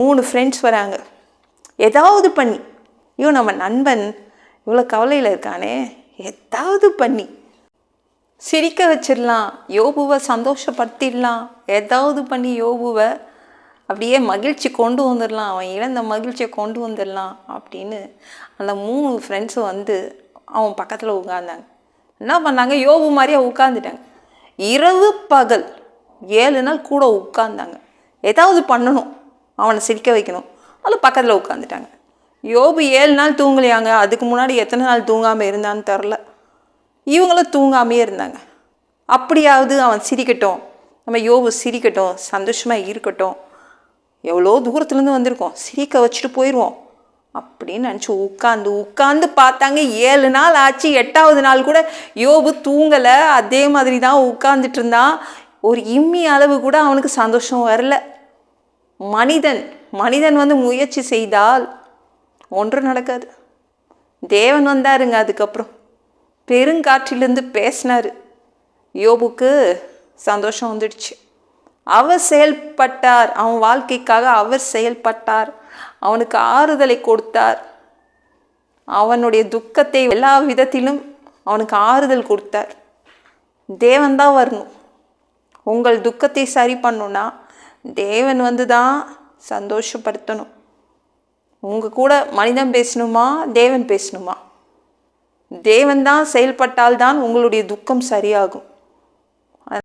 3 friends வராங்க. ஏதாவது பண்ணி, ஐயோ நம்ம நண்பன் இவ்வளோ கவலையில் இருக்கானே, ஏதாவது பண்ணி சிரிக்க வச்சிடலாம், யோபுவை சந்தோஷப்படுத்திடலாம், ஏதாவது பண்ணி யோபுவை அப்படியே மகிழ்ச்சி கொண்டு வந்துடலாம், அவன் இழந்த மகிழ்ச்சியை கொண்டு வந்துடலாம் அப்படின்னு அந்த 3 ஃப்ரெண்ட்ஸும் வந்து அவன் பக்கத்தில் உட்கார்ந்தாங்க. என்ன பண்ணாங்க, யோபு மாதிரியே உட்காந்துட்டாங்க. இரவு பகல் 7 நாள் கூட உட்கார்ந்தாங்க. ஏதாவது பண்ணணும், அவனை சிரிக்க வைக்கணும், அதில் பக்கத்தில் உட்காந்துட்டாங்க. யோபு 7 நாள் தூங்கலையாங்க. அதுக்கு முன்னாடி எத்தனை நாள் தூங்காமல் இருந்தான்னு தெரில. இவங்களும் தூங்காமையே இருந்தாங்க. அப்படியாவது அவன் சிரிக்கட்டும், நம்ம யோபு சிரிக்கட்டும், சந்தோஷமாக இருக்கட்டும், எவ்வளோ தூரத்துலேருந்து வந்திருக்கோம், சிரிக்க வச்சுட்டு போயிடுவோம் அப்படின்னு நினச்சி உட்காந்து பார்த்தாங்க. 7 நாள் ஆச்சு. 8வது நாள் கூட யோபு தூங்கலை, அதே மாதிரி தான் உட்காந்துட்டு இருந்தான். ஒரு இம்மி அளவு கூட அவனுக்கு சந்தோஷம் வரல. மனிதன் வந்து முயற்சி செய்தால் ஒன்றும் நடக்காது. தேவன் வந்தாருங்க. அதுக்கப்புறம் பெருங்காற்றிலிருந்து பேசினார். யோபுக்கு சந்தோஷம் வந்துடுச்சு. அவர் செயல்பட்டார், அவன் வாழ்க்கைக்காக அவர் செயல்பட்டார், அவனுக்கு ஆறுதலை கொடுத்தார், அவனுடைய துக்கத்தை எல்லா விதத்திலும் அவனுக்கு ஆறுதல் கொடுத்தார். தேவன் தான் வரணும். உங்கள் துக்கத்தை சரி பண்ணணுன்னா தேவன் வந்து தான் சந்தோஷப்படுத்தணும். உங்கள் கூட மனிதன் பேசணுமா, தேவன் பேசணுமா? தேவன் தான் செயல்பட்டால்தான் உங்களுடைய துக்கம் சரியாகும்.